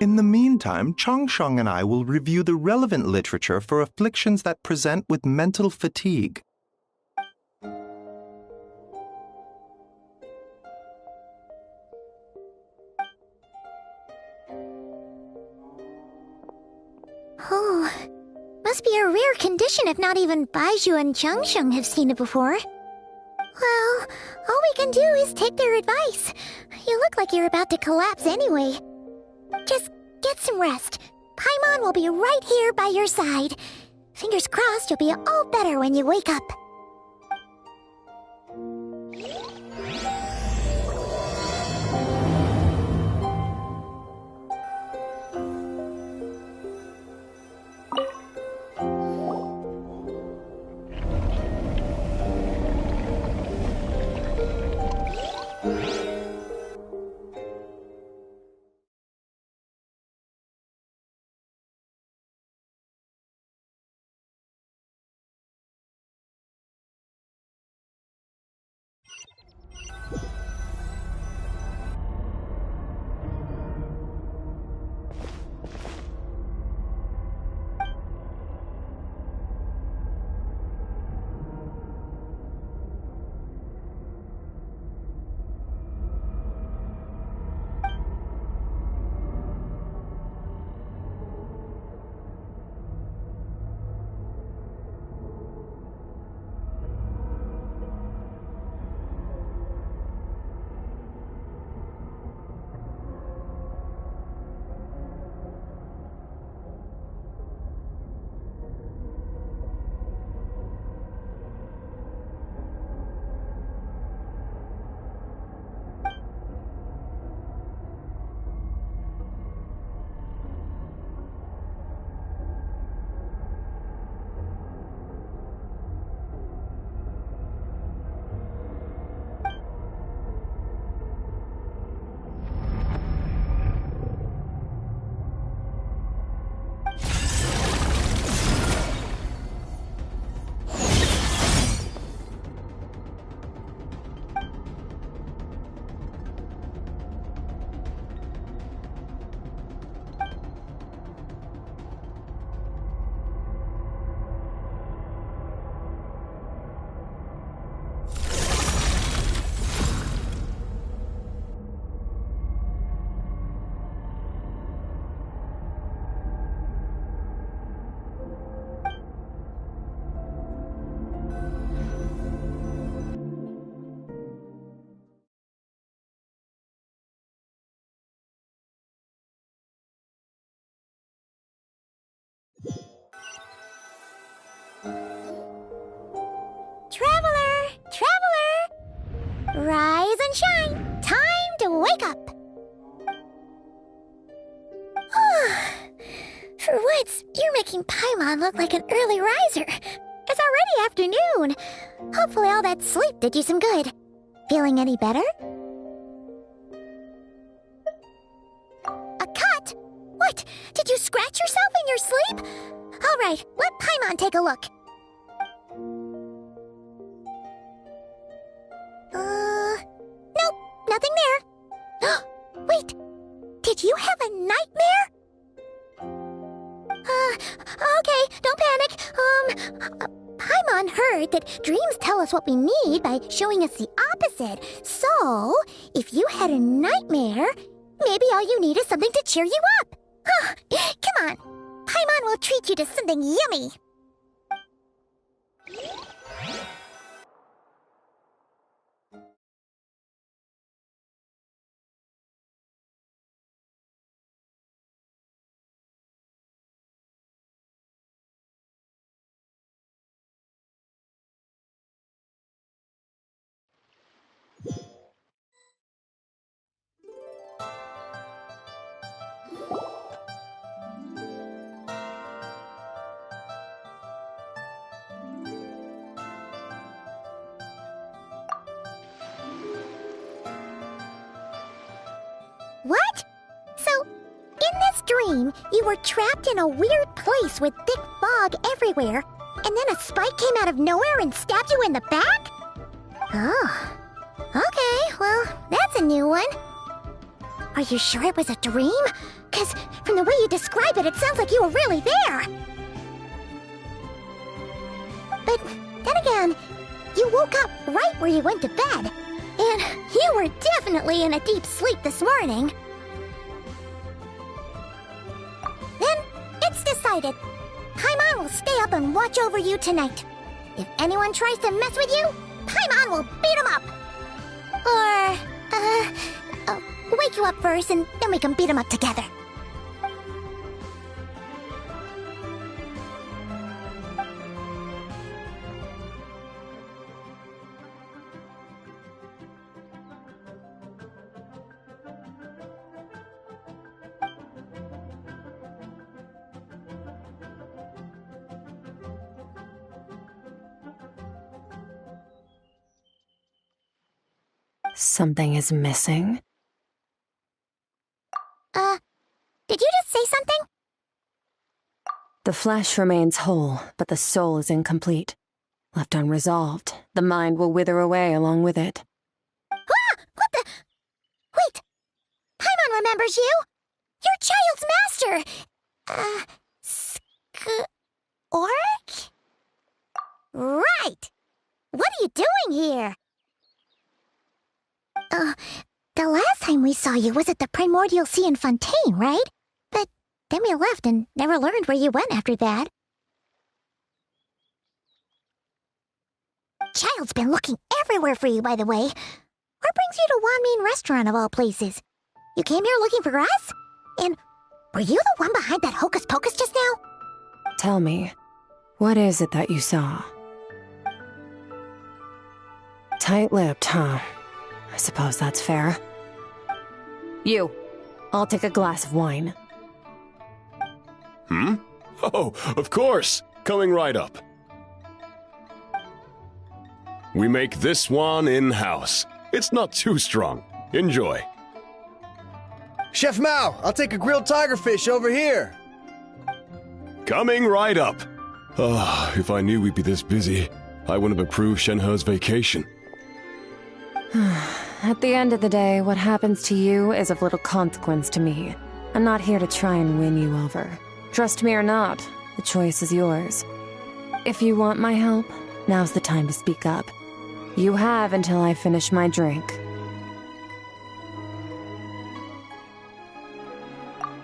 In the meantime, Changsheng and I will review the relevant literature for afflictions that present with mental fatigue. Oh, must be a rare condition if not even Baizhu and Changsheng have seen it before. Well, all we can do is take their advice. You look like you're about to collapse anyway. Just get some rest. Paimon will be right here by your side. Fingers crossed you'll be all better when you wake up. Traveler! Traveler! Rise and shine! Time to wake up! For once, you're making Paimon look like an early riser. It's already afternoon. Hopefully all that sleep did you some good. Feeling any better? A cut? What? Did you scratch yourself in your sleep? All right, let Paimon take a look. Nope, nothing there. Wait, did you have a nightmare? Okay, don't panic. Paimon heard that dreams tell us what we need by showing us the opposite. So, if you had a nightmare, maybe all you need is something to cheer you up. Come on, Paimon will treat you to something yummy. What? So, in this dream, you were trapped in a weird place with thick fog everywhere, and then a spike came out of nowhere and stabbed you in the back? Oh. Okay, well, that's a new one. Are you sure it was a dream? 'Cause from the way you describe it, it sounds like you were really there. But then again, you woke up right where you went to bed. And you were definitely in a deep sleep this morning. Then, it's decided. Paimon will stay up and watch over you tonight. If anyone tries to mess with you, Paimon will beat him up. Or, wake you up first and then we can beat him up together. Something is missing? Did you just say something? The flesh remains whole, but the soul is incomplete. Left unresolved, the mind will wither away along with it. Ah! What the? Wait! Paimon remembers you! Your child's master! Orc? Right! What are you doing here? The last time we saw you was at the Primordial Sea in Fontaine, right? But then we left and never learned where you went after that. Child's been looking everywhere for you, by the way. What brings you to Wanmin Restaurant of all places? You came here looking for us? And were you the one behind that hocus pocus just now? Tell me, what is it that you saw? Tight-lipped, huh? I suppose that's fair. You, I'll take a glass of wine. Hmm? Oh, of course! Coming right up. We make this one in-house. It's not too strong. Enjoy. Chef Mao, I'll take a grilled tigerfish over here. Coming right up. Ah, if I knew we'd be this busy, I wouldn't have approved Shenhe's vacation. At the end of the day, what happens to you is of little consequence to me. I'm not here to try and win you over. Trust me or not, the choice is yours. If you want my help, now's the time to speak up. You have until I finish my drink.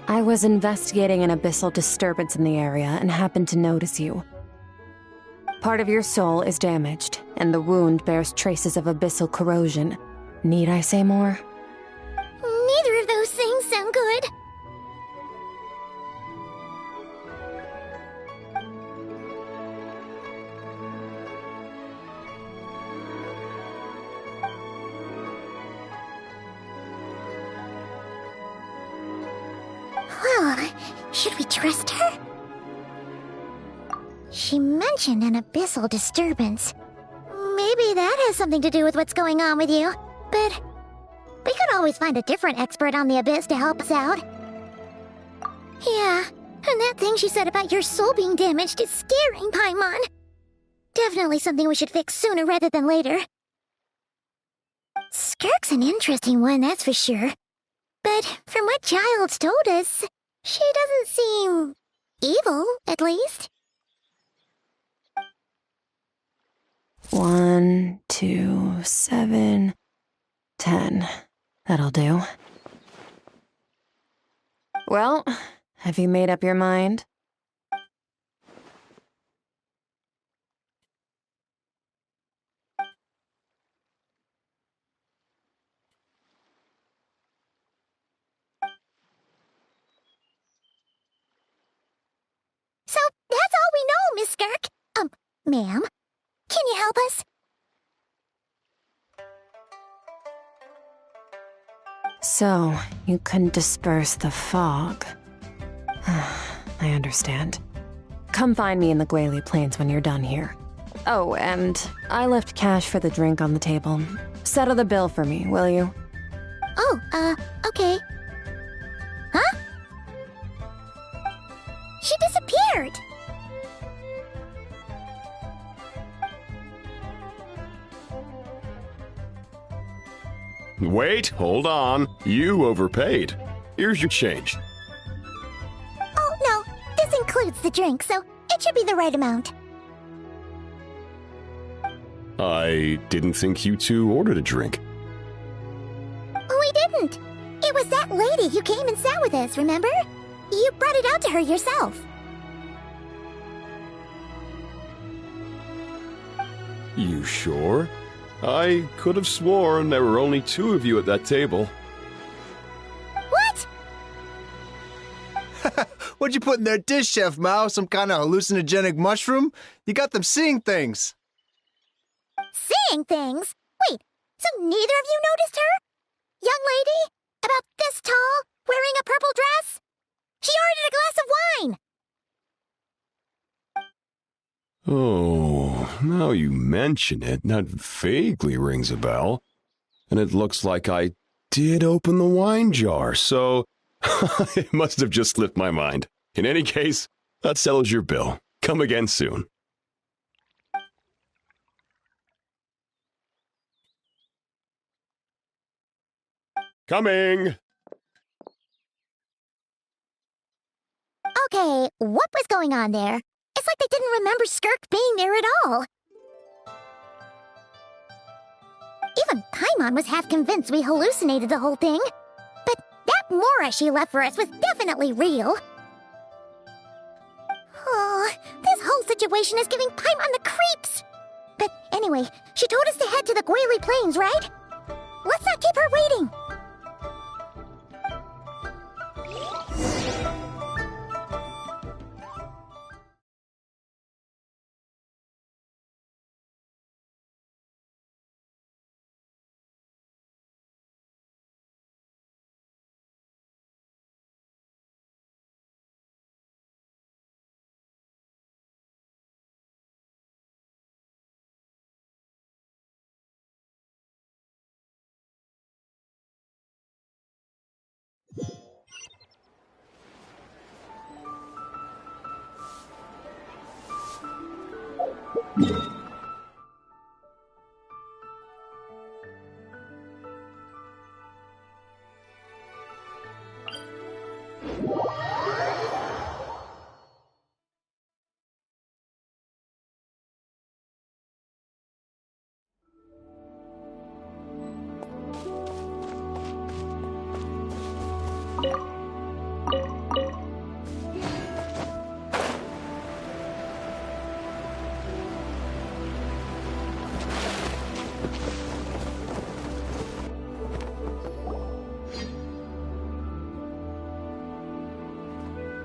I was investigating an abyssal disturbance in the area and happened to notice you. Part of your soul is damaged, and the wound bears traces of abyssal corrosion. Need I say more? Neither of those things sound good. Well, should we trust her? She mentioned an abyssal disturbance. Maybe that has something to do with what's going on with you. But we could always find a different expert on the abyss to help us out. Yeah, and that thing she said about your soul being damaged is scaring, Paimon. Definitely something we should fix sooner rather than later. Skirk's an interesting one, that's for sure. But from what Child's told us, she doesn't seem evil, at least. 1, 2, 7, 10. That'll do. Well, have you made up your mind? So that's all we know, Miss Skirk. Ma'am, can you help us? So, you couldn't disperse the fog. I understand. Come find me in the Guili Plains when you're done here. Oh, and I left cash for the drink on the table. Settle the bill for me, will you? Oh, okay. Huh? She disappeared! Wait, hold on. You overpaid. Here's your change. Oh, no. This includes the drink, so it should be the right amount. I didn't think you two ordered a drink. We didn't. It was that lady who came and sat with us, remember? You brought it out to her yourself. You sure? I could have sworn there were only 2 of you at that table. What? What'd you put in their dish, Chef Mao? Some kind of hallucinogenic mushroom? You got them seeing things. Seeing things? Wait, so neither of you noticed her? Young lady? About this tall, wearing a purple dress? She ordered a glass of wine! Oh, now you mention it, that vaguely rings a bell. And it looks like I did open the wine jar, so it must have just slipped my mind. In any case, that settles your bill. Come again soon. Coming! Okay, what was going on there? It's like they didn't remember Skirk being there at all. Even Paimon was half convinced we hallucinated the whole thing. But that Mora she left for us was definitely real. Oh, this whole situation is giving Paimon the creeps. But anyway, she told us to head to the Guili Plains, right? Let's not keep her waiting.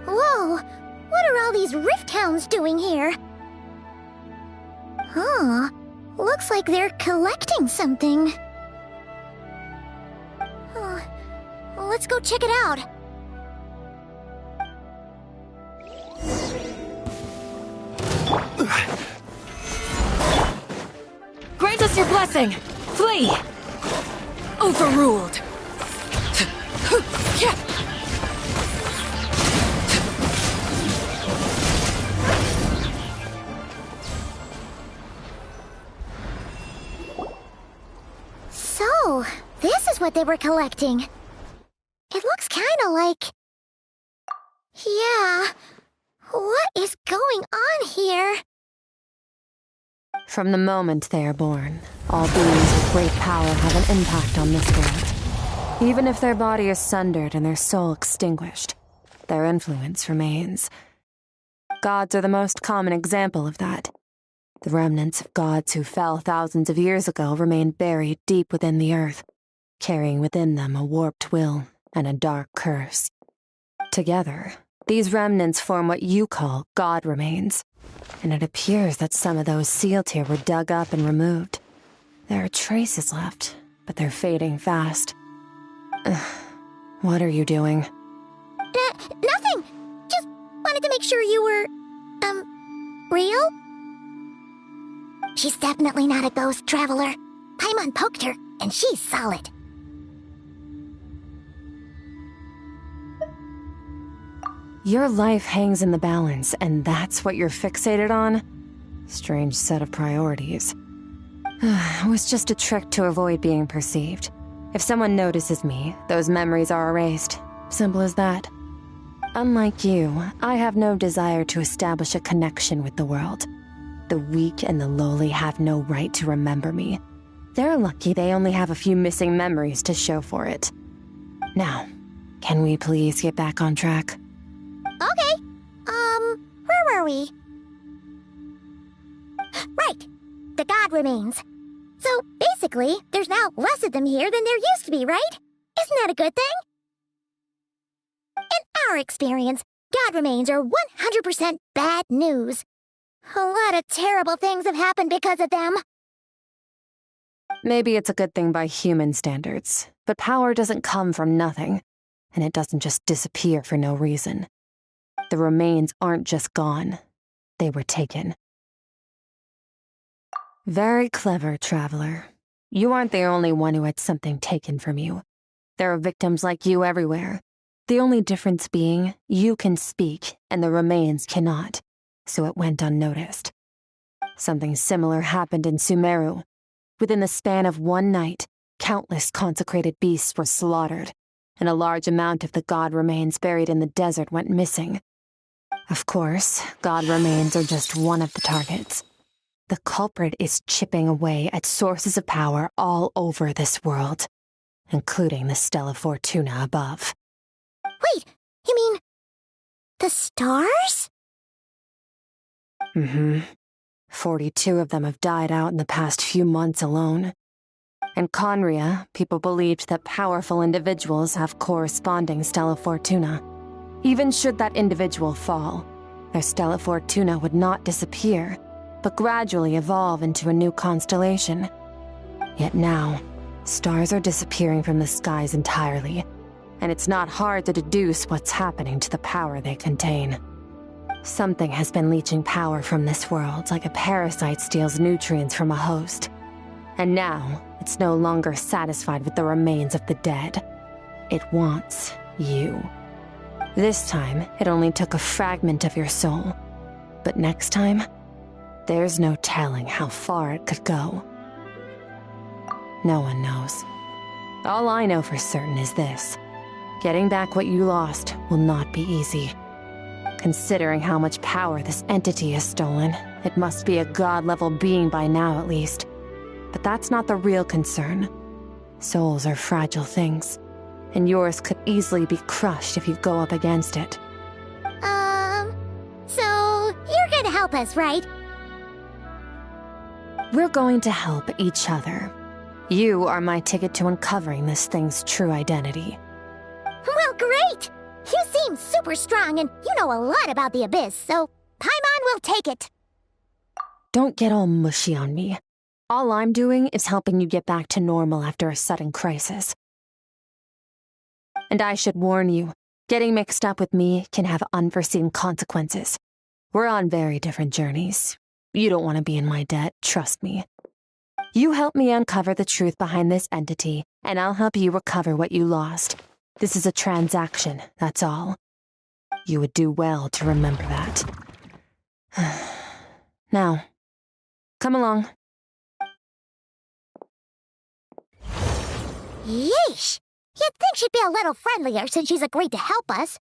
Whoa! What are all these rift hounds doing here? Huh. Looks like they're collecting something. Let's go check it out. Grant us your blessing! Flee! Overruled! So, this is what they were collecting. It looks kinda like... Yeah... What is going on here? From the moment they are born, all beings with great power have an impact on this world. Even if their body is sundered and their soul extinguished, their influence remains. Gods are the most common example of that. The remnants of gods who fell thousands of years ago remain buried deep within the earth, carrying within them a warped will and a dark curse. Together, these remnants form what you call god remains, and it appears that some of those sealed here were dug up and removed. There are traces left, but they're fading fast. What are you doing? Nothing! Just wanted to make sure you were... real? She's definitely not a ghost traveler. Paimon poked her, and she's solid. Your life hangs in the balance, and that's what you're fixated on? Strange set of priorities. It was just a trick to avoid being perceived. If someone notices me, those memories are erased. Simple as that. Unlike you, I have no desire to establish a connection with the world. The weak and the lowly have no right to remember me. They're lucky they only have a few missing memories to show for it. Now, can we please get back on track? Okay. Where were we? Right. The god remains. So, basically, there's now less of them here than there used to be, right? Isn't that a good thing? In our experience, god remains are 100% bad news. A lot of terrible things have happened because of them. Maybe it's a good thing by human standards, but power doesn't come from nothing, and it doesn't just disappear for no reason. The remains aren't just gone. They were taken. Very clever, Traveler. You aren't the only one who had something taken from you. There are victims like you everywhere. The only difference being, you can speak, and the remains cannot, so it went unnoticed. Something similar happened in Sumeru. Within the span of one night, countless consecrated beasts were slaughtered, and a large amount of the god remains buried in the desert went missing. Of course, god remains are just one of the targets. The culprit is chipping away at sources of power all over this world, including the Stella Fortuna above. Wait, you mean... the stars? 42 of them have died out in the past few months alone. In Conria, people believed that powerful individuals have corresponding Stella Fortuna. Even should that individual fall, their Stella Fortuna would not disappear, but gradually evolve into a new constellation. Yet now, stars are disappearing from the skies entirely, and it's not hard to deduce what's happening to the power they contain. Something has been leeching power from this world like a parasite steals nutrients from a host. And now, it's no longer satisfied with the remains of the dead. It wants you. This time, it only took a fragment of your soul. But next time, there's no telling how far it could go. No one knows. All I know for certain is this. Getting back what you lost will not be easy. Considering how much power this entity has stolen, it must be a god-level being by now at least. But that's not the real concern. Souls are fragile things, and yours could easily be crushed if you go up against it. So you're gonna help us, right? We're going to help each other. You are my ticket to uncovering this thing's true identity. Well, great! You seem super strong and you know a lot about the Abyss, so Paimon will take it. Don't get all mushy on me. All I'm doing is helping you get back to normal after a sudden crisis. And I should warn you, getting mixed up with me can have unforeseen consequences. We're on very different journeys. You don't want to be in my debt, trust me. You help me uncover the truth behind this entity, and I'll help you recover what you lost. This is a transaction, that's all. You would do well to remember that. Now, come along. Yeesh! You'd think she'd be a little friendlier since she's agreed to help us.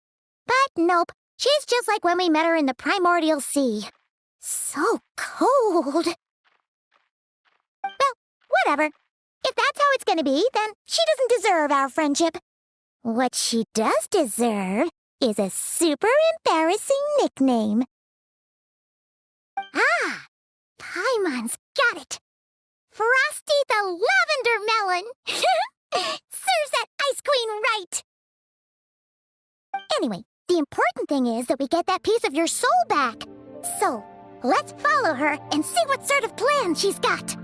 But nope, she's just like when we met her in the Primordial Sea. So cold. Well, whatever. If that's how it's gonna be, then she doesn't deserve our friendship. What she does deserve is a super embarrassing nickname. Ah! Paimon's got it. Frosty the Lavender Melon! Serves that Ice Queen right! Anyway, the important thing is that we get that piece of your soul back. So, let's follow her and see what sort of plan she's got.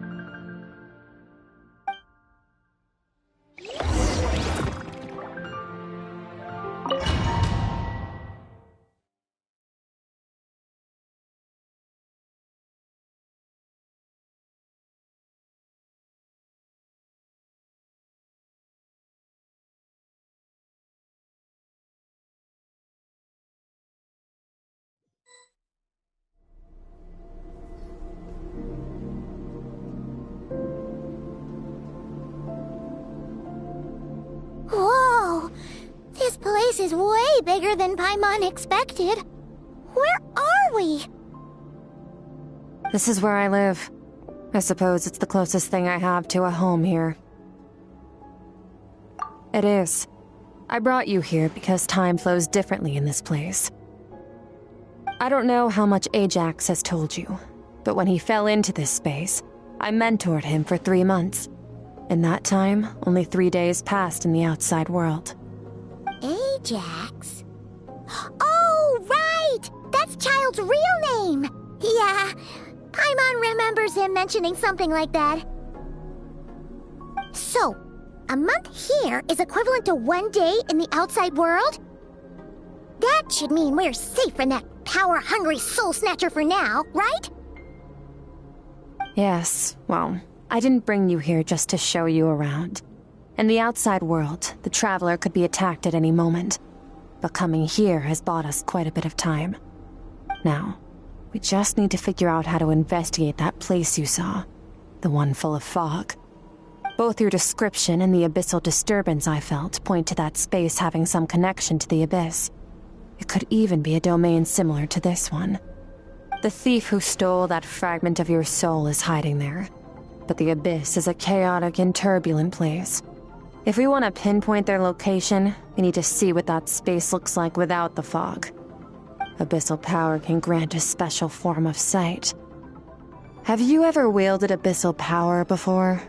is way bigger than Paimon expected. Where are we? This is where I live. I suppose it's the closest thing I have to a home here. It is. I brought you here because time flows differently in this place. I don't know how much Ajax has told you, but when he fell into this space, I mentored him for 3 months. In that time, only 3 days passed in the outside world. Ajax? Oh, right! That's Child's real name! Yeah, Paimon remembers him mentioning something like that. So, a month here is equivalent to 1 day in the outside world? That should mean we're safe from that power-hungry soul snatcher for now, right? Yes, well, I didn't bring you here just to show you around. In the outside world, the Traveler could be attacked at any moment. But coming here has bought us quite a bit of time. Now, we just need to figure out how to investigate that place you saw. The one full of fog. Both your description and the abyssal disturbance I felt point to that space having some connection to the abyss. It could even be a domain similar to this one. The thief who stole that fragment of your soul is hiding there. But the abyss is a chaotic and turbulent place. If we want to pinpoint their location, we need to see what that space looks like without the fog. Abyssal power can grant a special form of sight. Have you ever wielded abyssal power before?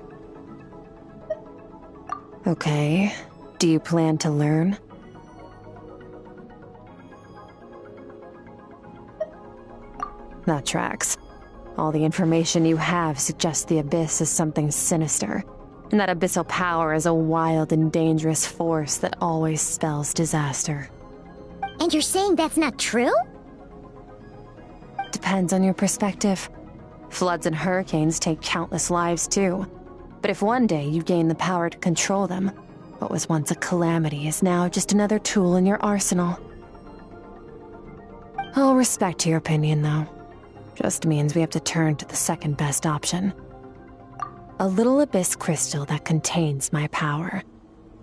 Okay. Do you plan to learn? That tracks. All the information you have suggests the abyss is something sinister, and that abyssal power is a wild and dangerous force that always spells disaster. And you're saying that's not true? Depends on your perspective. Floods and hurricanes take countless lives too. But if one day you gain the power to control them, what was once a calamity is now just another tool in your arsenal. I'll respect your opinion, though. Just means we have to turn to the second best option. A little abyss crystal that contains my power.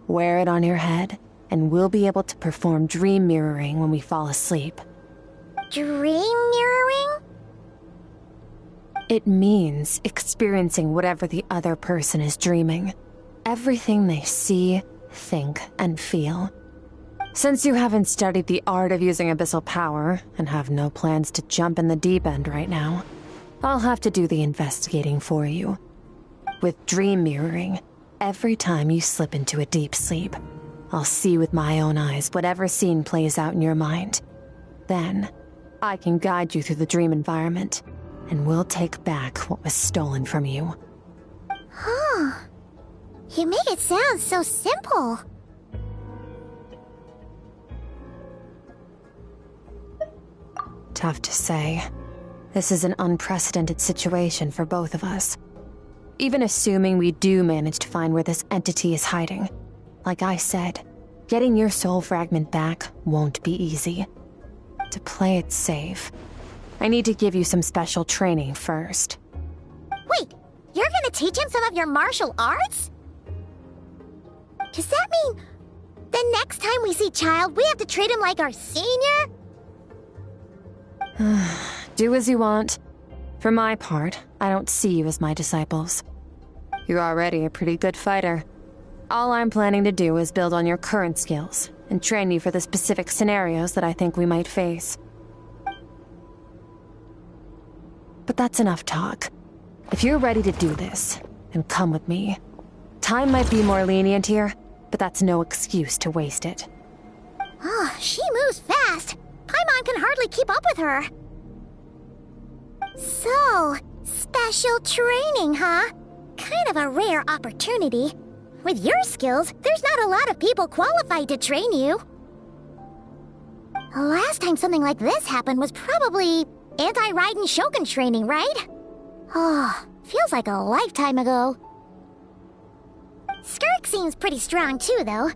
Wear it on your head, and we'll be able to perform dream mirroring when we fall asleep. Dream mirroring? It means experiencing whatever the other person is dreaming. Everything they see, think, and feel. Since you haven't studied the art of using abyssal power, and have no plans to jump in the deep end right now, I'll have to do the investigating for you. With dream mirroring, every time you slip into a deep sleep, I'll see with my own eyes whatever scene plays out in your mind. Then, I can guide you through the dream environment, and we'll take back what was stolen from you. Huh. You make it sound so simple. Tough to say. This is an unprecedented situation for both of us. Even assuming we do manage to find where this entity is hiding, like I said, getting your soul fragment back won't be easy. To play it safe, I need to give you some special training first. Wait, you're gonna teach him some of your martial arts? Does that mean the next time we see Child, we have to treat him like our senior? Do as you want. For my part, I don't see you as my disciples. You're already a pretty good fighter. All I'm planning to do is build on your current skills and train you for the specific scenarios that I think we might face. But that's enough talk. If you're ready to do this, then come with me. Time might be more lenient here, but that's no excuse to waste it. Oh, she moves fast. Paimon can hardly keep up with her. So, special training, huh? Kind of a rare opportunity. With your skills, there's not a lot of people qualified to train you. The last time something like this happened was probably anti-Raiden Shogun training, right? Oh, feels like a lifetime ago. Skirk seems pretty strong too, though.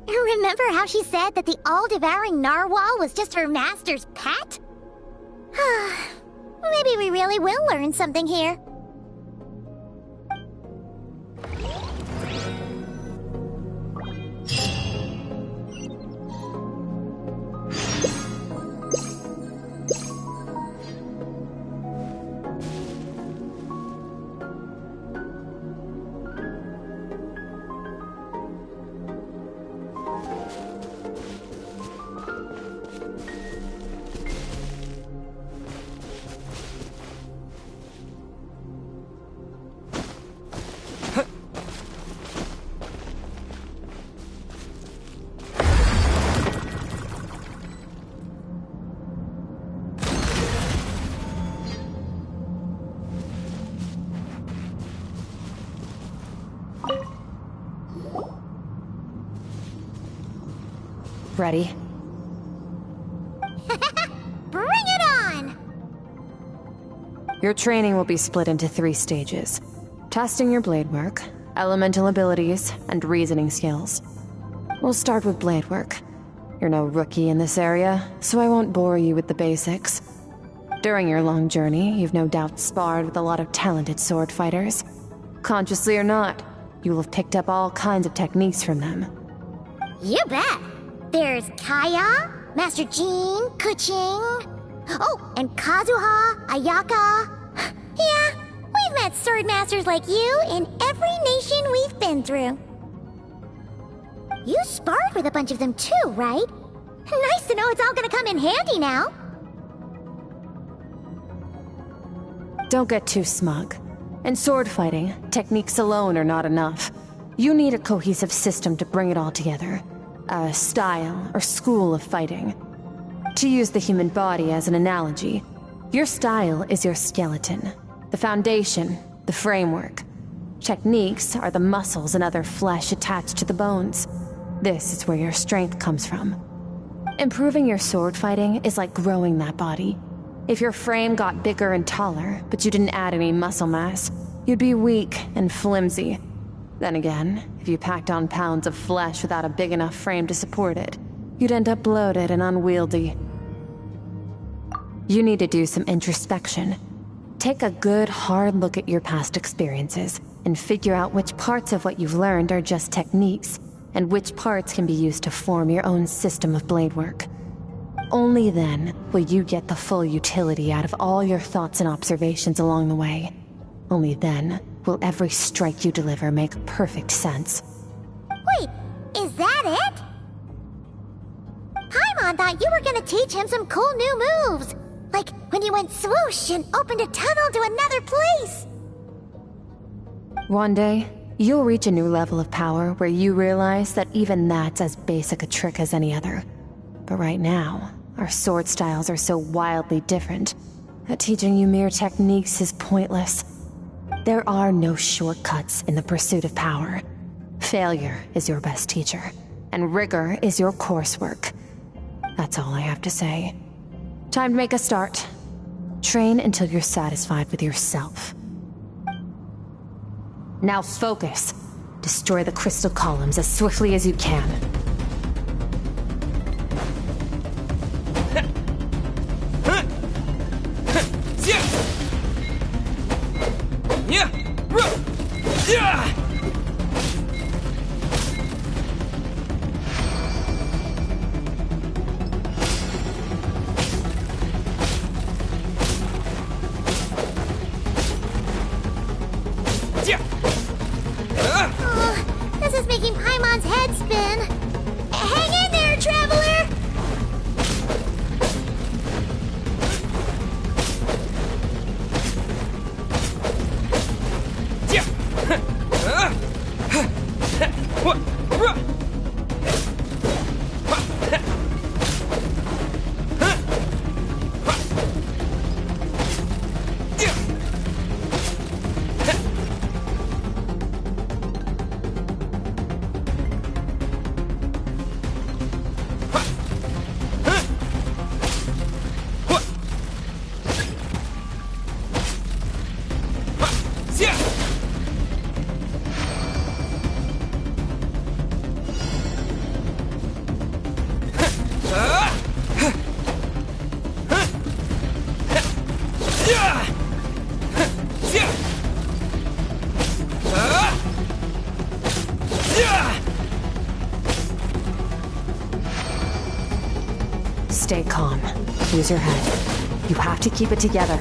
Remember how she said that the all-devouring narwhal was just her master's pet? Maybe we really will learn something here. Ready? Bring it on! Your training will be split into 3 stages. Testing your blade work, elemental abilities, and reasoning skills. We'll start with blade work. You're no rookie in this area, so I won't bore you with the basics. During your long journey, you've no doubt sparred with a lot of talented sword fighters. Consciously or not, you will have picked up all kinds of techniques from them. You bet! There's Kaya, Master Jean, Kuching. Oh, and Kazuha, Ayaka. Yeah, we've met sword masters like you in every nation we've been through. You sparred with a bunch of them too, right? Nice to know it's all gonna come in handy now. Don't get too smug. In sword fighting, techniques alone are not enough. You need a cohesive system to bring it all together. A style or school of fighting. To use the human body as an analogy, your style is your skeleton, the foundation, the framework. Techniques are the muscles and other flesh attached to the bones. This is where your strength comes from. Improving your sword fighting is like growing that body. If your frame got bigger and taller, but you didn't add any muscle mass, you'd be weak and flimsy. Then again, if you packed on pounds of flesh without a big enough frame to support it, you'd end up bloated and unwieldy. You need to do some introspection. Take a good, hard look at your past experiences and figure out which parts of what you've learned are just techniques, and which parts can be used to form your own system of blade work. Only then will you get the full utility out of all your thoughts and observations along the way. Only then will every strike you deliver make perfect sense. Wait, is that it? Paimon thought you were gonna teach him some cool new moves. Like when you went swoosh and opened a tunnel to another place. One day, you'll reach a new level of power where you realize that even that's as basic a trick as any other. But right now, our sword styles are so wildly different that teaching you mere techniques is pointless. There are no shortcuts in the pursuit of power. Failure is your best teacher, and rigor is your coursework. That's all I have to say. Time to make a start. Train until you're satisfied with yourself. Now focus. Destroy the crystal columns as swiftly as you can. This is making Paimon's head spin. Hang in there, traveler! Stay calm. Use your head. You have to keep it together.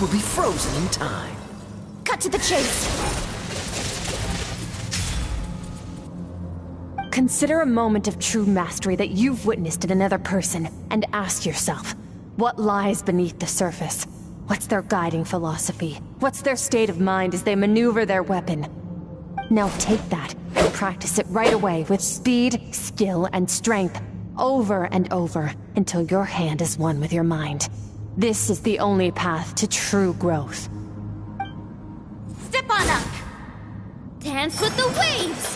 will be frozen in time. Cut to the chase. Consider a moment of true mastery that you've witnessed in another person, and ask yourself, what lies beneath the surface? What's their guiding philosophy? What's their state of mind as they maneuver their weapon? Now take that and practice it right away with speed, skill, and strength, over and over, until your hand is one with your mind. This is the only path to true growth. Step on up. Dance with the waves.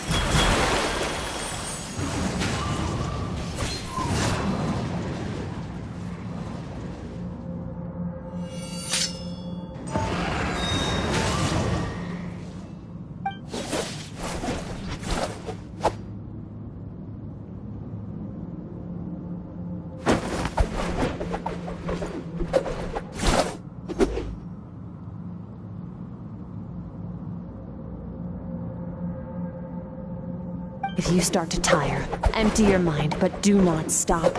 If you start to tire, empty your mind, but do not stop.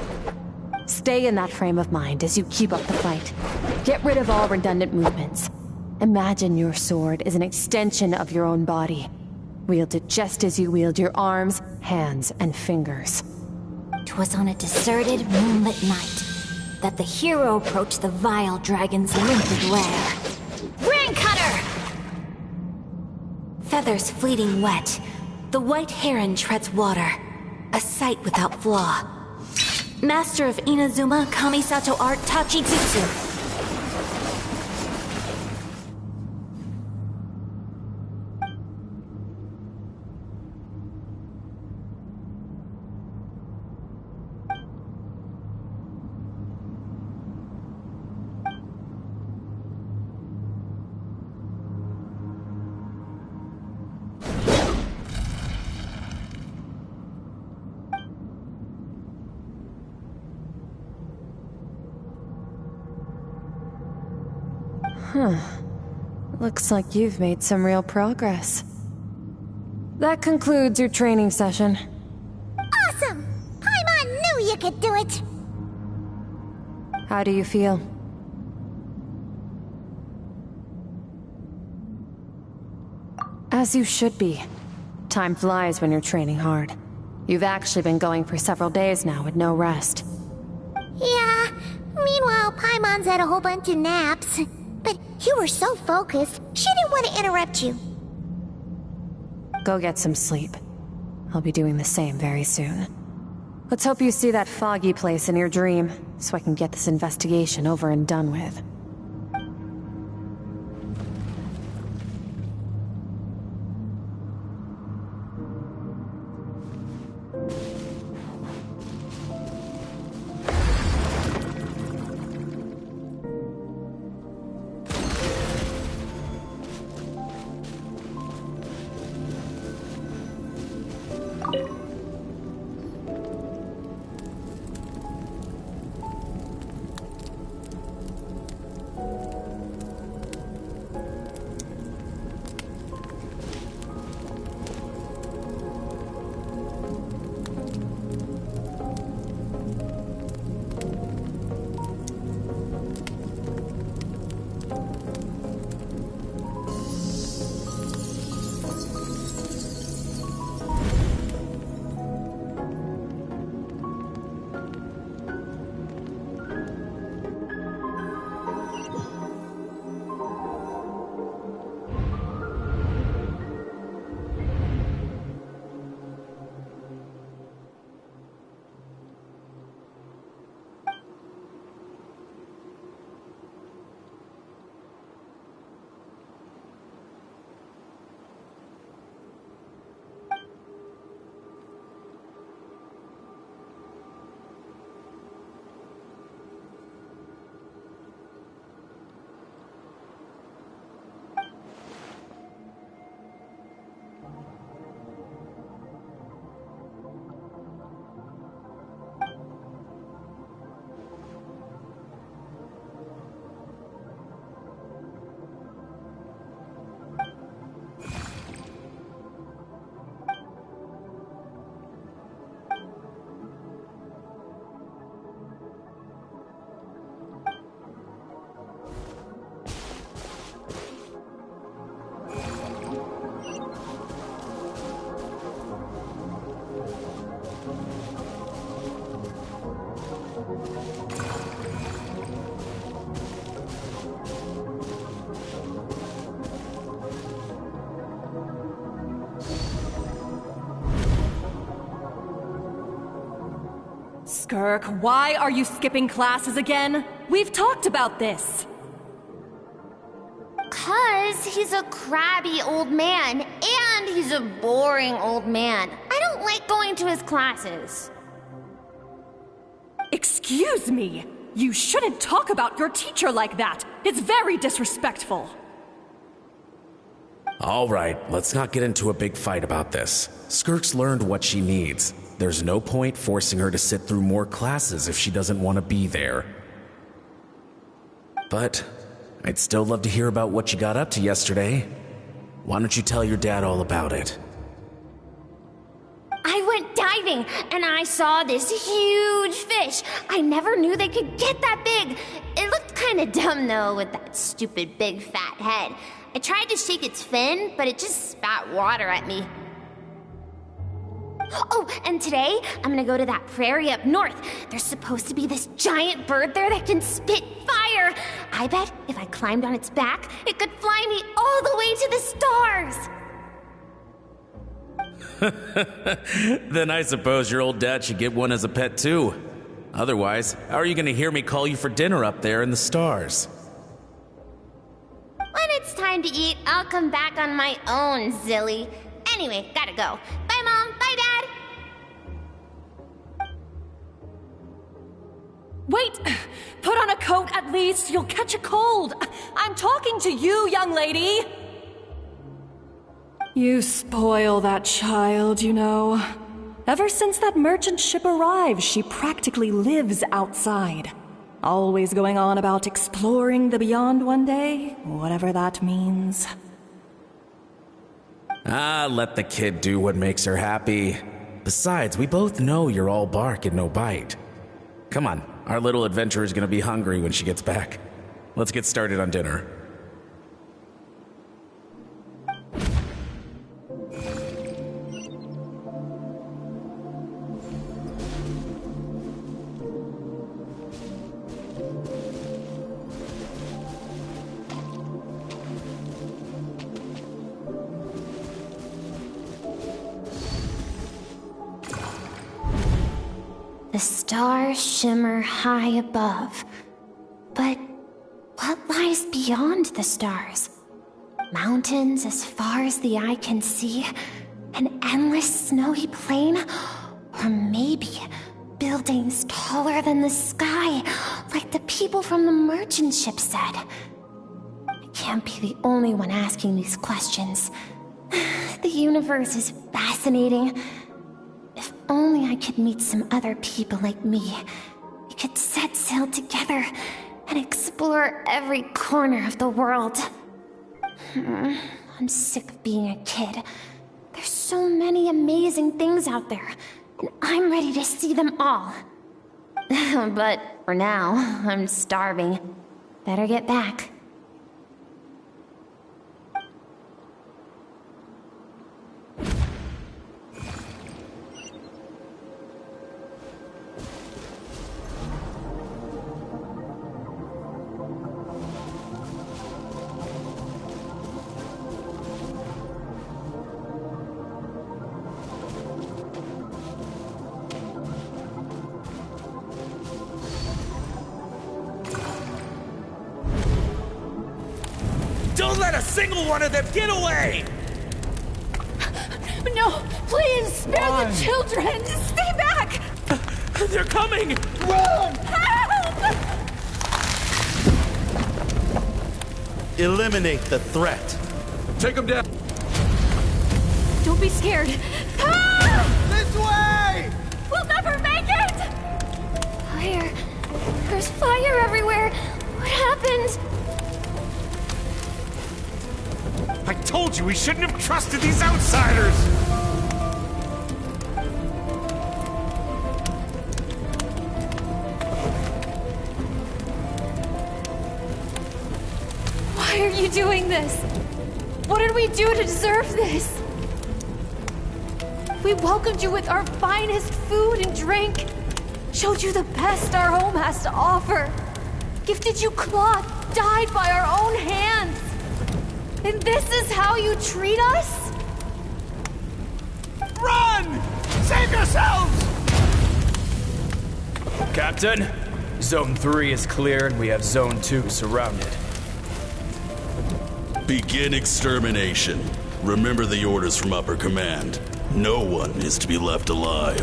Stay in that frame of mind as you keep up the fight. Get rid of all redundant movements. Imagine your sword is an extension of your own body. Wield it just as you wield your arms, hands, and fingers. 'Twas on a deserted, moonlit night that the hero approached the vile dragon's limpid lair. Ring cutter! Feathers fleeting wet, the white heron treads water, a sight without flaw. Master of Inazuma Kamisato art Tachijutsu. Looks like you've made some real progress. That concludes your training session. Awesome! Paimon knew you could do it! How do you feel? As you should be. Time flies when you're training hard. You've actually been going for several days now with no rest. Yeah, meanwhile Paimon's had a whole bunch of naps. But you were so focused, she didn't want to interrupt you. Go get some sleep. I'll be doing the same very soon. Let's hope you see that foggy place in your dream, so I can get this investigation over and done with. Skirk, why are you skipping classes again? We've talked about this. 'Cause he's a crabby old man, and he's a boring old man. I don't like going to his classes. Excuse me! You shouldn't talk about your teacher like that! It's very disrespectful! All right, let's not get into a big fight about this. Skirk's learned what she needs. There's no point forcing her to sit through more classes if she doesn't want to be there. But I'd still love to hear about what you got up to yesterday. Why don't you tell your dad all about it? I went diving, and I saw this huge fish. I never knew they could get that big. It looked kind of dumb, though, with that stupid big fat head. I tried to shake its fin, but it just spat water at me. Oh, and today, I'm gonna go to that prairie up north. There's supposed to be this giant bird there that can spit fire. I bet if I climbed on its back, it could fly me all the way to the stars. Then I suppose your old dad should get one as a pet too. Otherwise, how are you gonna hear me call you for dinner up there in the stars? When it's time to eat, I'll come back on my own, Zilly. Anyway, gotta go. Bye, Mom. Bye, Dad. Wait! Put on a coat at least, you'll catch a cold! I'm talking to you, young lady! You spoil that child, you know. Ever since that merchant ship arrived, she practically lives outside. Always going on about exploring the beyond one day, whatever that means. Let the kid do what makes her happy. Besides, we both know you're all bark and no bite. Come on, our little adventurer is gonna be hungry when she gets back. Let's get started on dinner. The stars shimmer high above. But what lies beyond the stars? Mountains as far as the eye can see? An endless snowy plain? Or maybe buildings taller than the sky, like the people from the merchant ship said? I can't be the only one asking these questions. The universe is fascinating. If only I could meet some other people like me. We could set sail together and explore every corner of the world. I'm sick of being a kid. There's so many amazing things out there, and I'm ready to see them all. But for now, I'm starving. Better get back. Don't let a single one of them get away! No, please, spare the children! Stay back! They're coming! Run! Help! Eliminate the threat. Take them down! Don't be scared. Ah! This way! We'll never make it! Fire. There's fire everywhere. What happened? I told you we shouldn't have trusted these outsiders! Why are you doing this? What did we do to deserve this? We welcomed you with our finest food and drink, showed you the best our home has to offer, gifted you cloth dyed by our own hands. And this is how you treat us? Run! Save yourselves! Captain, Zone 3 is clear and we have Zone 2 surrounded. Begin extermination. Remember the orders from upper command. No one is to be left alive.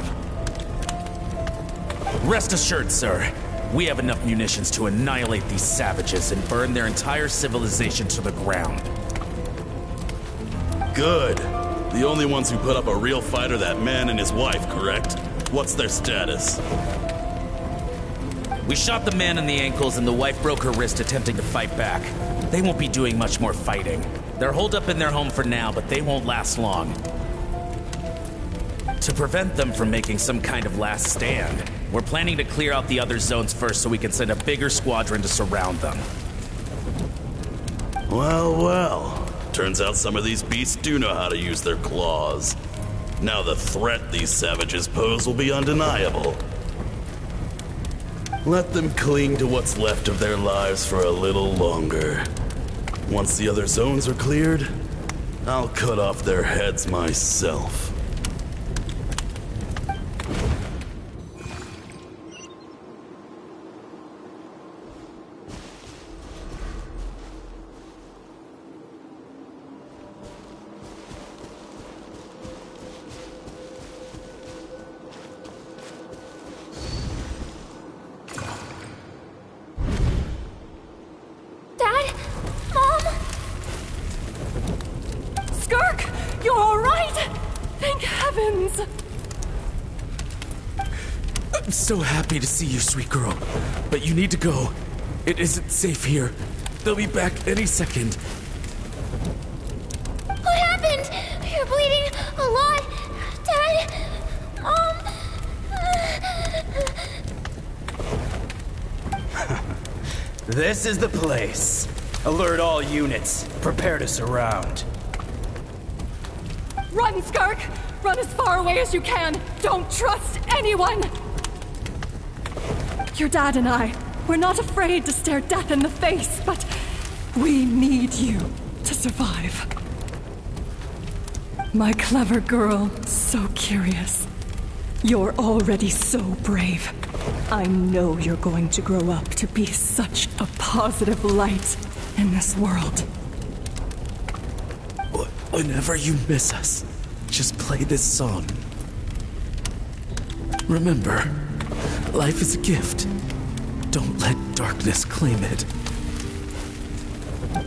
Rest assured, sir. We have enough munitions to annihilate these savages and burn their entire civilization to the ground. Good. The only ones who put up a real fight are that man and his wife, correct? What's their status? We shot the man in the ankles and the wife broke her wrist attempting to fight back. They won't be doing much more fighting. They're holed up in their home for now, but they won't last long. To prevent them from making some kind of last stand, we're planning to clear out the other zones first so we can send a bigger squadron to surround them. Well, well. Turns out some of these beasts do know how to use their claws. Now the threat these savages pose will be undeniable. Let them cling to what's left of their lives for a little longer. Once the other zones are cleared, I'll cut off their heads myself. So happy to see you, sweet girl. But you need to go. It isn't safe here. They'll be back any second. What happened? You're bleeding a lot. Dad? Mom? This is the place. Alert all units. Prepare to surround. Run, Skirk! Run as far away as you can! Don't trust anyone! Your dad and I, we're not afraid to stare death in the face, but we need you to survive. My clever girl, so curious. You're already so brave. I know you're going to grow up to be such a positive light in this world. Whenever you miss us, just play this song. Remember, life is a gift. Don't let darkness claim it.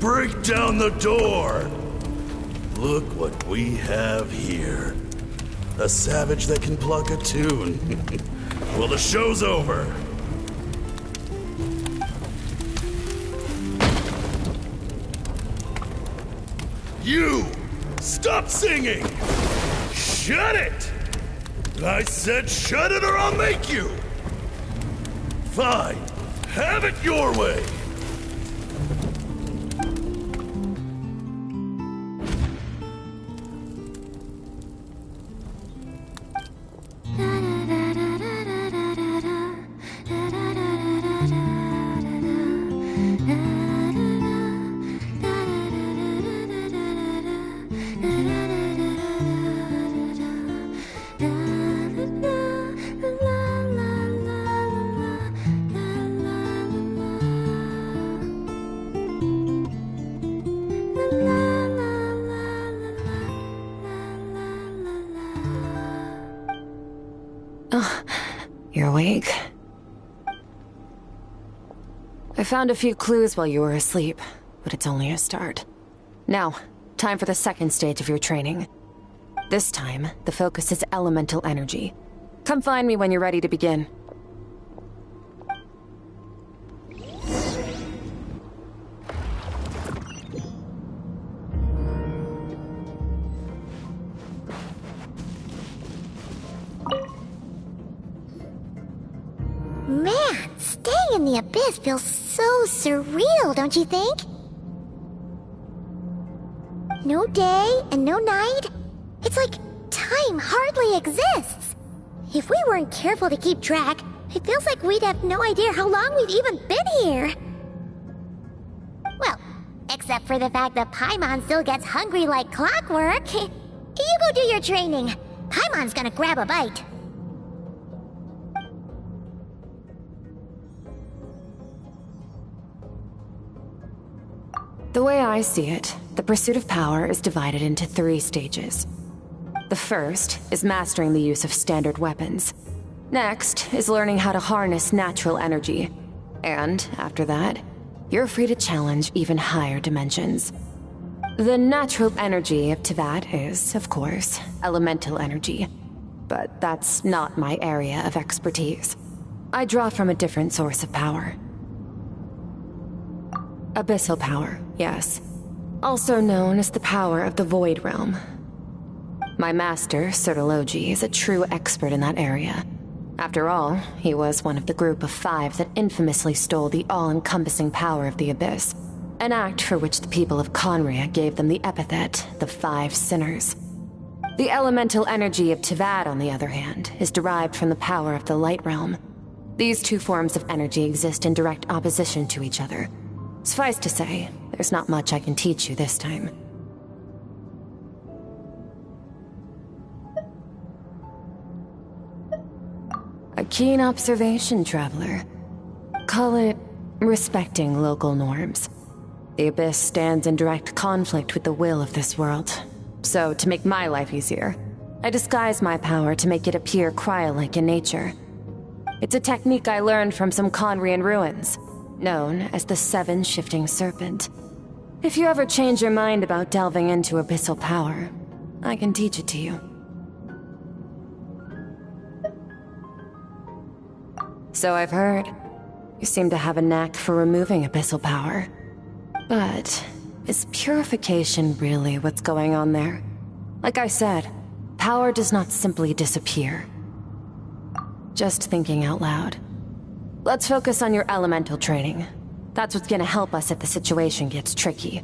Break down the door! Look what we have here. A savage that can pluck a tune. Well, the show's over. You! Stop singing! Shut it! I said shut it or I'll make you! Fine. Have it your way! You're awake. I found a few clues while you were asleep, but it's only a start. Now, time for the second stage of your training. This time, the focus is elemental energy. Come find me when you're ready to begin. Man, staying in the abyss feels so surreal, don't you think? No day and no night. It's like time hardly exists. If we weren't careful to keep track, it feels like we'd have no idea how long we've even been here. Well, except for the fact that Paimon still gets hungry like clockwork. You go do your training. Paimon's gonna grab a bite. The way I see it, the pursuit of power is divided into 3 stages. The first is mastering the use of standard weapons. Next is learning how to harness natural energy. And after that, you're free to challenge even higher dimensions. The natural energy of Teyvat is, of course, elemental energy. But that's not my area of expertise. I draw from a different source of power. Abyssal power, yes. Also known as the power of the Void Realm. My master, Sertologi, is a true expert in that area. After all, he was one of the group of 5 that infamously stole the all-encompassing power of the Abyss, an act for which the people of Conria gave them the epithet, the 5 Sinners. The elemental energy of Teyvat, on the other hand, is derived from the power of the Light Realm. These 2 forms of energy exist in direct opposition to each other. Suffice to say, there's not much I can teach you this time. A keen observation, traveler. Call it respecting local norms. The Abyss stands in direct conflict with the will of this world. So, to make my life easier, I disguise my power to make it appear cryo-like in nature. It's a technique I learned from some Conrian ruins, known as the 7 Shifting Serpent. If you ever change your mind about delving into abyssal power, I can teach it to you. So I've heard. You seem to have a knack for removing abyssal power. But is purification really what's going on there? Like I said, power does not simply disappear. Just thinking out loud. Let's focus on your elemental training. That's what's gonna help us if the situation gets tricky.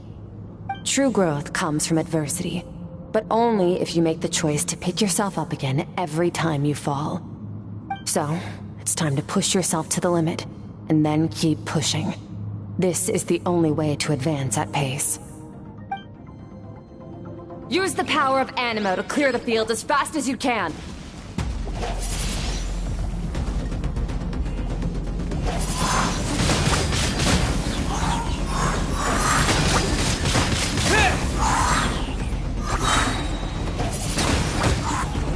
True growth comes from adversity, but only if you make the choice to pick yourself up again every time you fall. So, it's time to push yourself to the limit, and then keep pushing. This is the only way to advance at pace. Use the power of Animo to clear the field as fast as you can.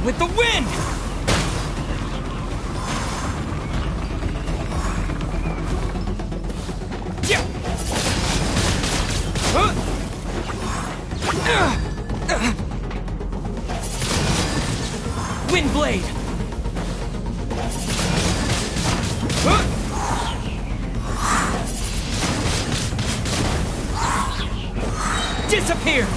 With the wind! Wind blade! Disappear!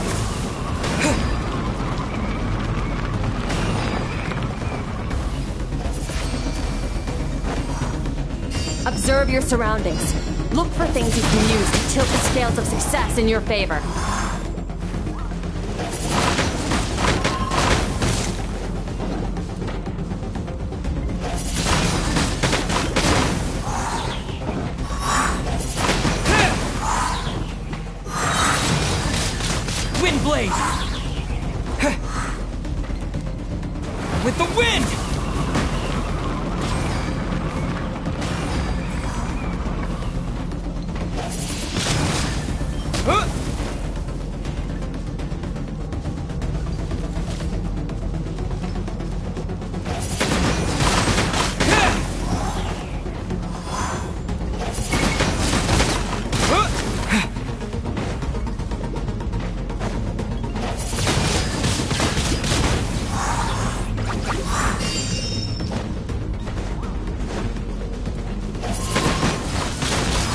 Observe your surroundings. Look for things you can use to tilt the scales of success in your favor. Wind blade! With the wind!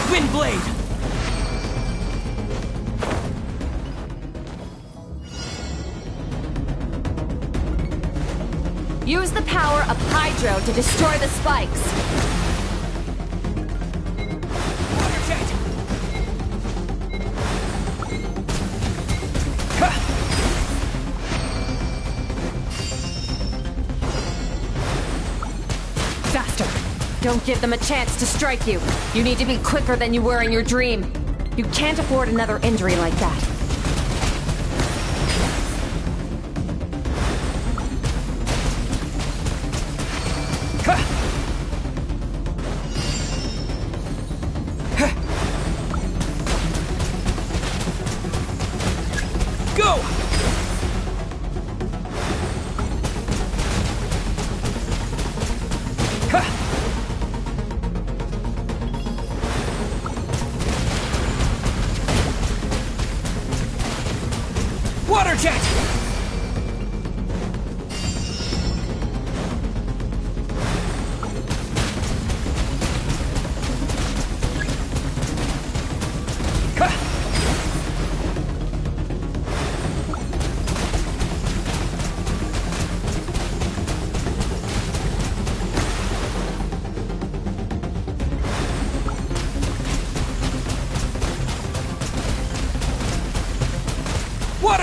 Wind blade! Use the power of Hydro to destroy the spikes. Water jet! Faster! Don't give them a chance to strike you. You need to be quicker than you were in your dream. You can't afford another injury like that.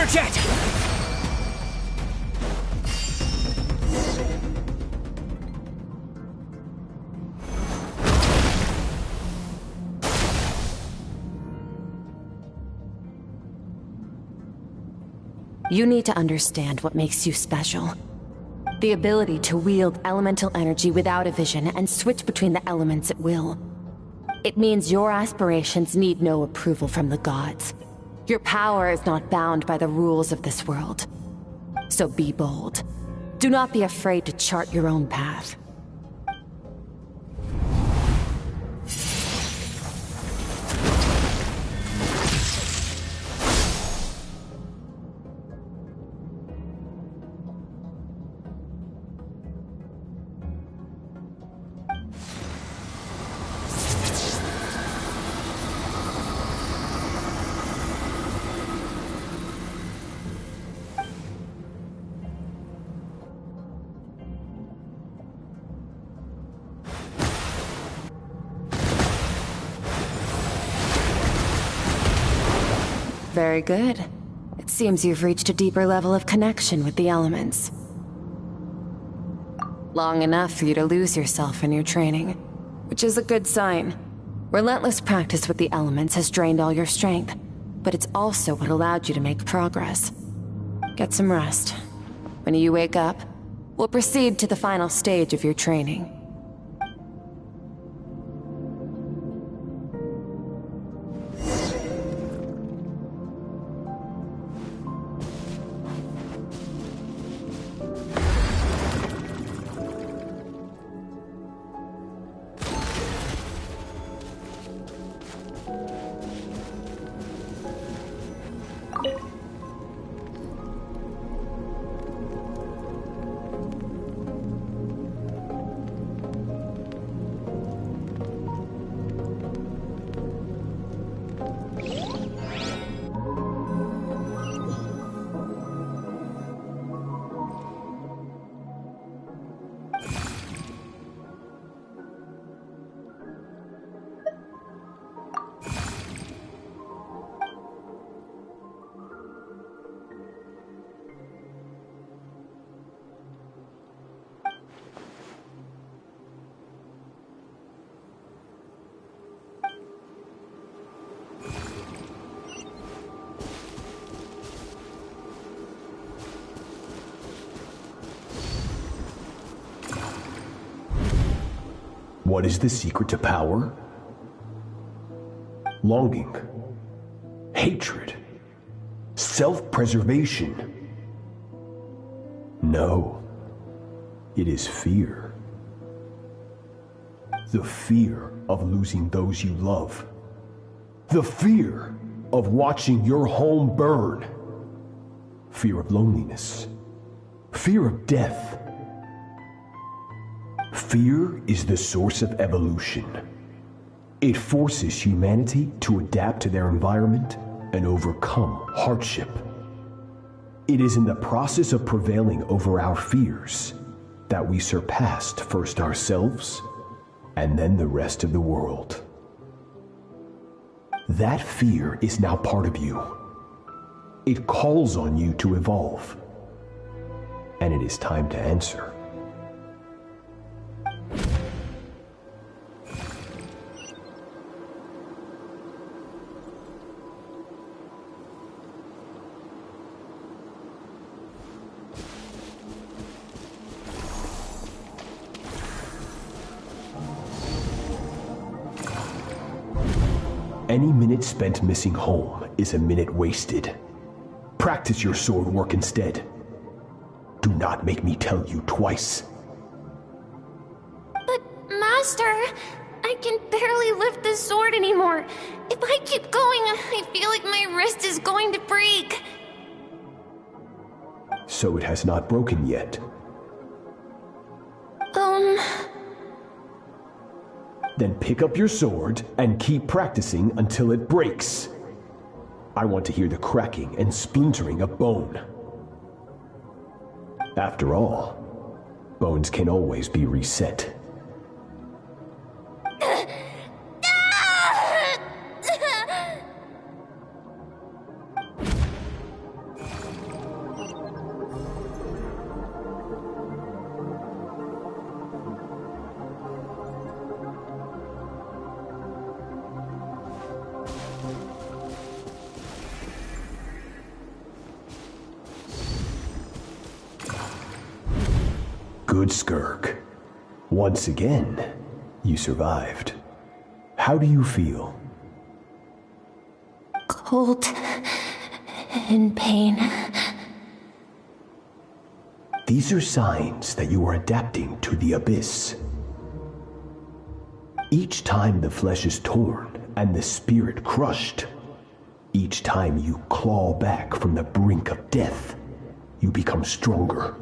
Thunder Jet! You need to understand what makes you special. The ability to wield elemental energy without a vision and switch between the elements at will. It means your aspirations need no approval from the gods. Your power is not bound by the rules of this world. So be bold. Do not be afraid to chart your own path. Very good. It seems you've reached a deeper level of connection with the elements. Long enough for you to lose yourself in your training, which is a good sign. Relentless practice with the elements has drained all your strength, but it's also what allowed you to make progress. Get some rest. When you wake up, we'll proceed to the final stage of your training. What is the secret to power? Longing, hatred, self-preservation. No, it is fear. The fear of losing those you love. The fear of watching your home burn. Fear of loneliness. Fear of death. Fear is the source of evolution. It forces humanity to adapt to their environment and overcome hardship. It is in the process of prevailing over our fears that we surpassed first ourselves and then the rest of the world. That fear is now part of you. It calls on you to evolve. And it is time to answer. Any minute spent missing home is a minute wasted. Practice your sword work instead. Do not make me tell you twice. But, Master, I can barely lift this sword anymore. If I keep going, I feel like my wrist is going to break. So it has not broken yet. Then pick up your sword and keep practicing until it breaks. I want to hear the cracking and splintering of bone. After all, bones can always be reset. Good, Skirk. Once again, you survived. How do you feel? Cold. In pain. These are signs that you are adapting to the abyss. Each time the flesh is torn and the spirit crushed, each time you claw back from the brink of death, you become stronger.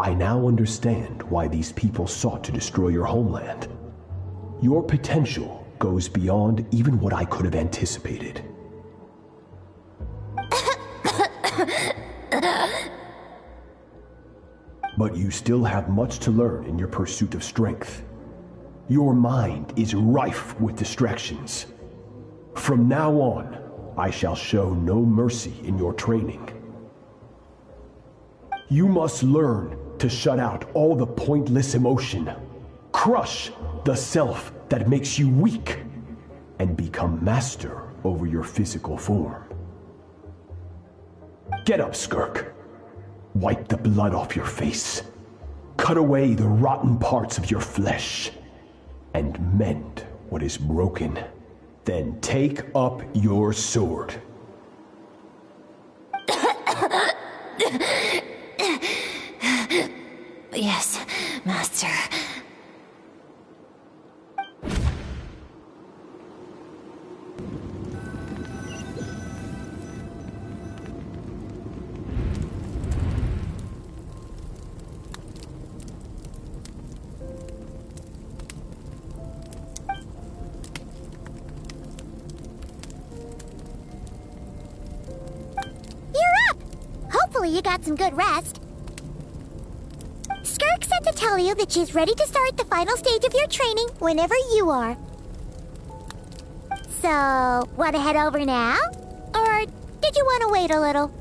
I now understand why these people sought to destroy your homeland. Your potential goes beyond even what I could have anticipated. But you still have much to learn in your pursuit of strength. Your mind is rife with distractions. From now on, I shall show no mercy in your training. You must learn to shut out all the pointless emotion, crush the self that makes you weak, and become master over your physical form. Get up, Skirk. Wipe the blood off your face. Cut away the rotten parts of your flesh. And mend what is broken. Then take up your sword. Yes, Master. You got some good rest. Skirk said to tell you that she's ready to start the final stage of your training whenever you are. So, want to head over now? Or did you want to wait a little?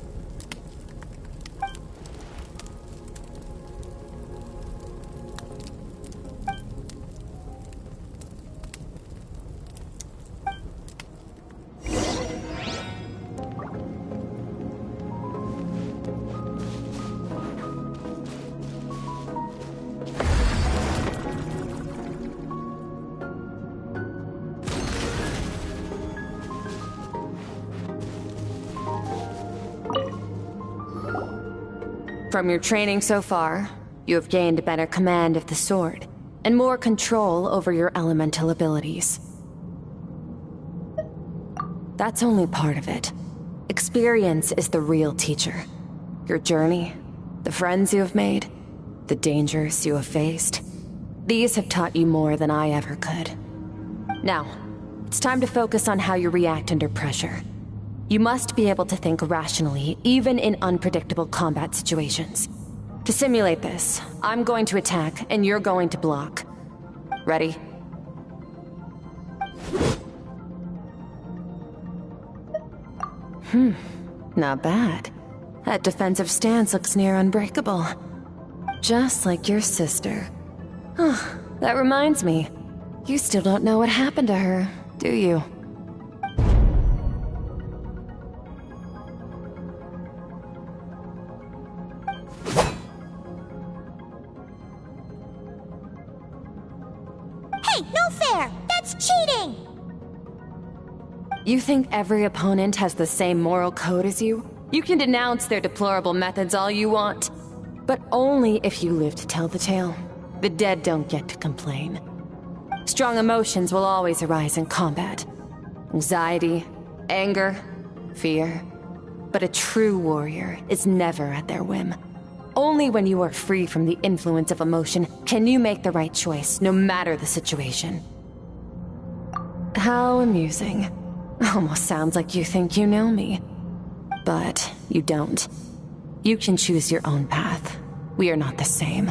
From your training so far, you have gained better command of the sword, and more control over your elemental abilities. That's only part of it. Experience is the real teacher. Your journey, the friends you have made, the dangers you have faced. These have taught you more than I ever could. Now, it's time to focus on how you react under pressure. You must be able to think rationally, even in unpredictable combat situations. To simulate this, I'm going to attack, and you're going to block. Ready? Not bad. That defensive stance looks near unbreakable. Just like your sister. Oh, that reminds me. You still don't know what happened to her, do you? You think every opponent has the same moral code as you? You can denounce their deplorable methods all you want, but only if you live to tell the tale. The dead don't get to complain. Strong emotions will always arise in combat. Anxiety, anger, fear. But a true warrior is never at their whim. Only when you are free from the influence of emotion can you make the right choice, no matter the situation. How amusing. Almost sounds like you think you know me. But you don't. You can choose your own path. We are not the same.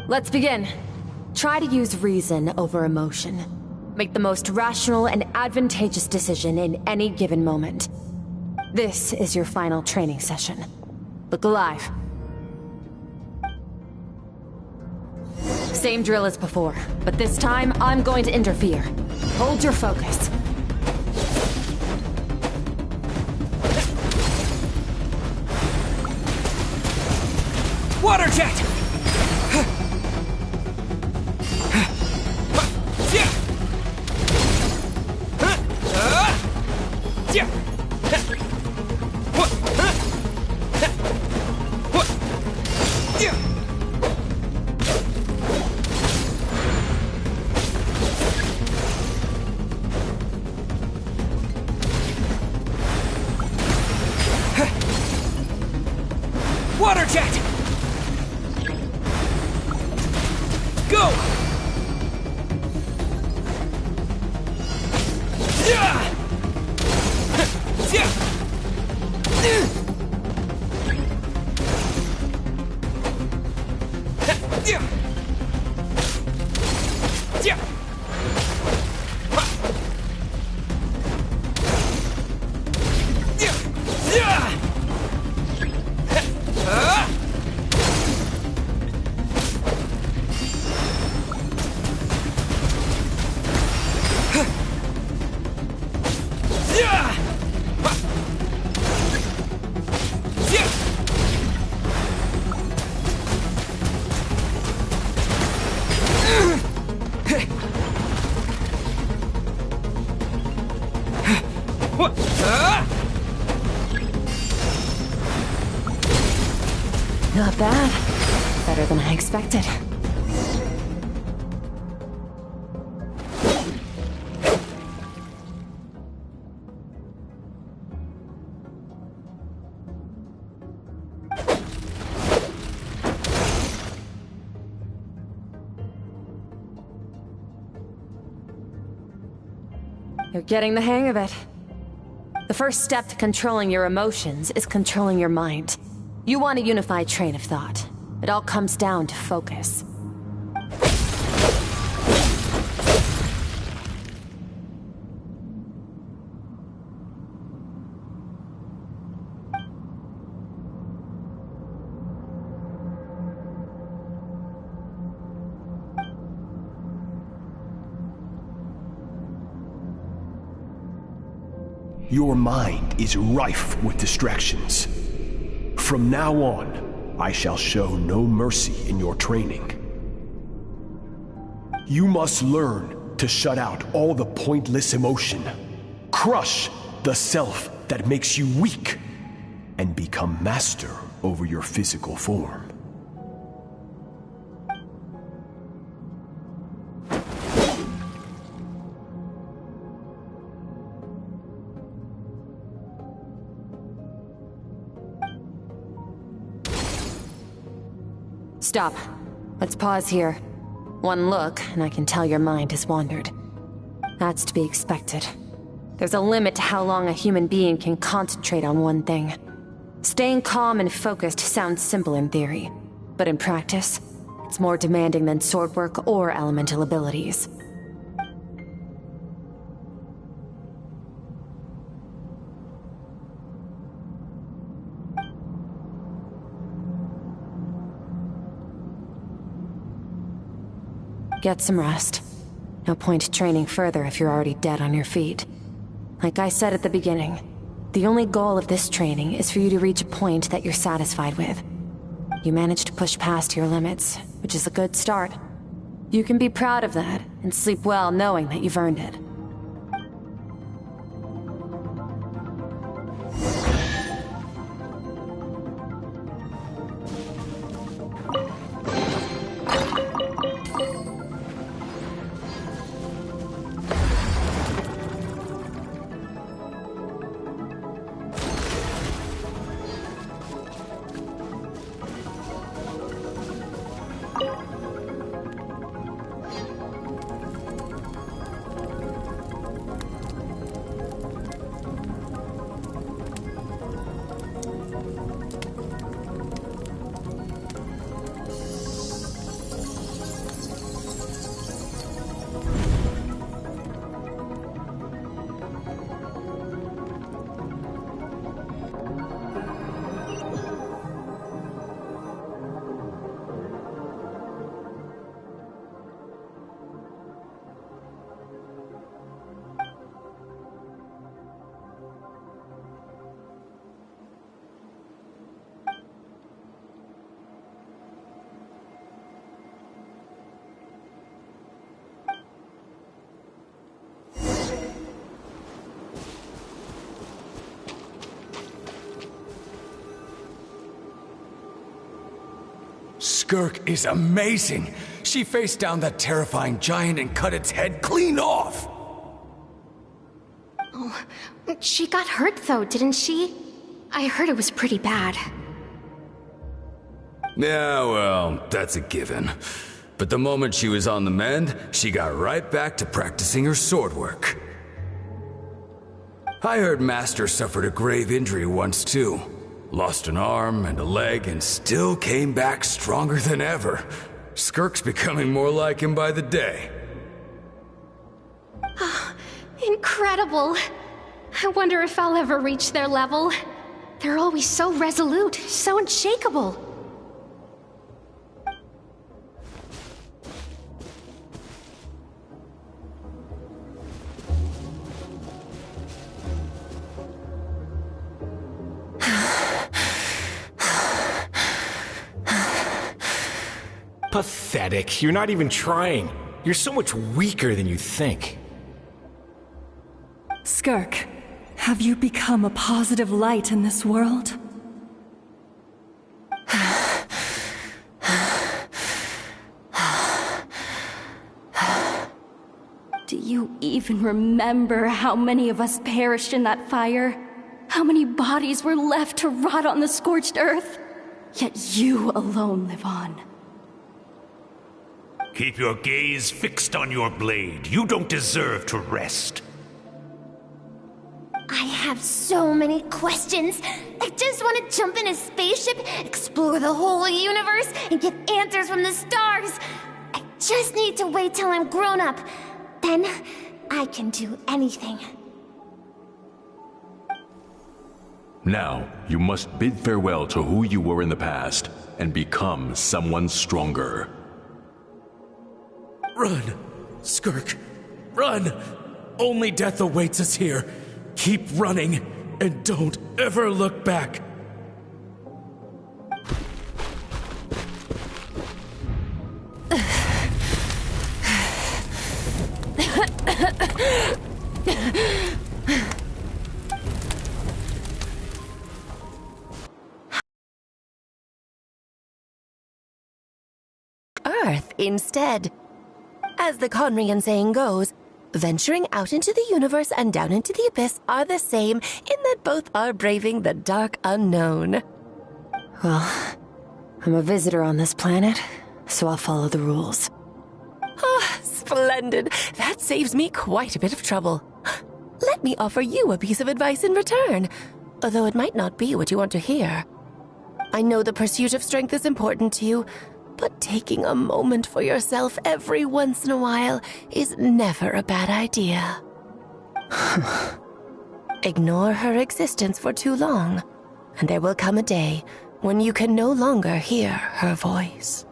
Let's begin. Try to use reason over emotion. Make the most rational and advantageous decision in any given moment. This is your final training session. Look alive. Same drill as before, but this time I'm going to interfere. Hold your focus. Water jet! Water jet! Go! Not bad. Better than I expected. You're getting the hang of it. The first step to controlling your emotions is controlling your mind. You want a unified train of thought. It all comes down to focus. Your mind is rife with distractions. From now on, I shall show no mercy in your training. You must learn to shut out all the pointless emotion, crush the self that makes you weak, and become master over your physical form. Stop. Let's pause here. One look, and I can tell your mind has wandered. That's to be expected. There's a limit to how long a human being can concentrate on one thing. Staying calm and focused sounds simple in theory, but in practice, it's more demanding than sword work or elemental abilities. Get some rest. No point training further if you're already dead on your feet. Like I said at the beginning, the only goal of this training is for you to reach a point that you're satisfied with. You managed to push past your limits, which is a good start. You can be proud of that, and sleep well knowing that you've earned it. Skirk is amazing. She faced down that terrifying giant and cut its head clean off. Oh, she got hurt though, didn't she? I heard it was pretty bad. Yeah, well, that's a given. But the moment she was on the mend, she got right back to practicing her sword work. I heard Master suffered a grave injury once too. Lost an arm and a leg and still came back stronger than ever. Skirk's becoming more like him by the day. Incredible. I wonder if I'll ever reach their level. They're always so resolute, so unshakable. Pathetic. You're not even trying. You're so much weaker than you think. Skirk, have you become a positive light in this world? Do you even remember how many of us perished in that fire? How many bodies were left to rot on the scorched earth? Yet you alone live on. Keep your gaze fixed on your blade. You don't deserve to rest. I have so many questions. I just want to jump in a spaceship, explore the whole universe, and get answers from the stars. I just need to wait till I'm grown up. Then I can do anything. Now, you must bid farewell to who you were in the past and become someone stronger. Run, Skirk, run! Only death awaits us here. Keep running, and don't ever look back. Earth instead. As the Conrian saying goes, venturing out into the universe and down into the abyss are the same in that both are braving the dark unknown. Well, I'm a visitor on this planet, so I'll follow the rules. Ah, splendid. That saves me quite a bit of trouble. Let me offer you a piece of advice in return, although it might not be what you want to hear. I know the pursuit of strength is important to you, but taking a moment for yourself every once in a while is never a bad idea. Ignore her existence for too long, and there will come a day when you can no longer hear her voice.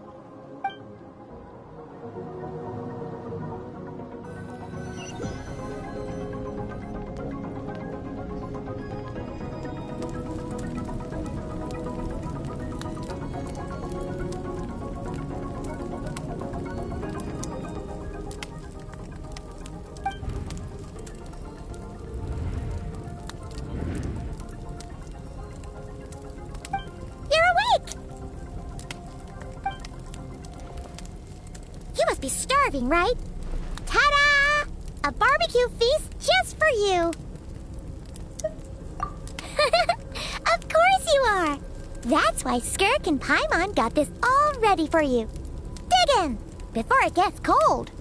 Be starving, right? Ta-da! A barbecue feast just for you! Of course you are! That's why Skirk and Paimon got this all ready for you. Dig in, before it gets cold.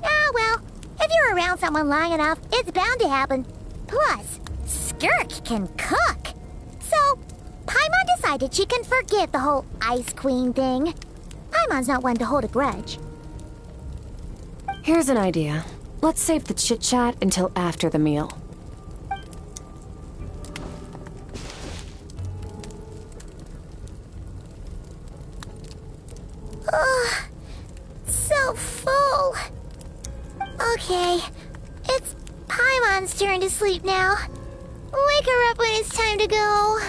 Ah, well, if you're around someone long enough, it's bound to happen. Plus, Skirk can cook. So, Paimon decided she can forget the whole Ice Queen thing. Paimon's not one to hold a grudge. Here's an idea. Let's save the chit-chat until after the meal. Ugh, so full. Okay, it's Paimon's turn to sleep now. Wake her up when it's time to go.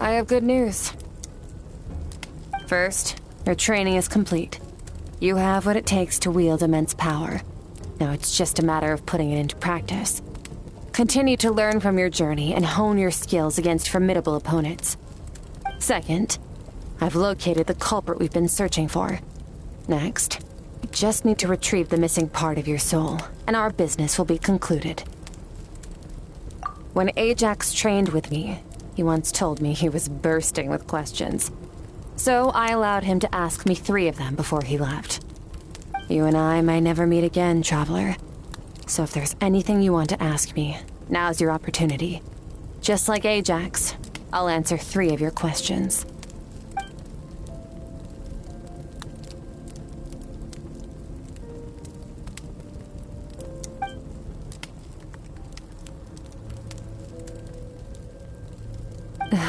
I have good news. First, Your training is complete. You have what it takes to wield immense power. Now it's just a matter of putting it into practice. Continue to learn from your journey and hone your skills against formidable opponents. Second, I've located the culprit we've been searching for. Next, you just need to retrieve the missing part of your soul, and our business will be concluded. When Ajax trained with me, he once told me he was bursting with questions. So I allowed him to ask me 3 of them before he left. You and I may never meet again, Traveler. So if there's anything you want to ask me, now's your opportunity. Just like Ajax, I'll answer 3 of your questions.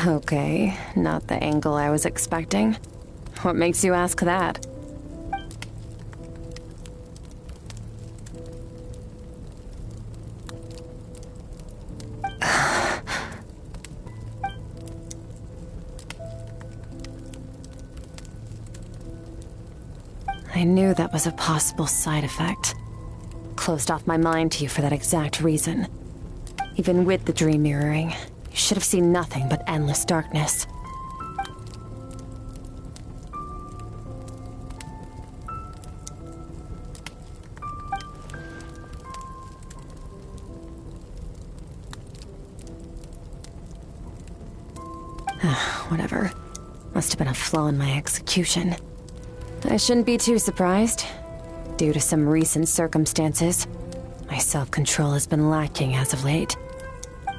Okay, not the angle I was expecting. What makes you ask that? I knew that was a possible side effect. Closed off my mind to you for that exact reason. Even with the dream mirroring, you should have seen nothing but endless darkness. Whatever. Must have been a flaw in my execution. I shouldn't be too surprised. Due to some recent circumstances, my self-control has been lacking as of late.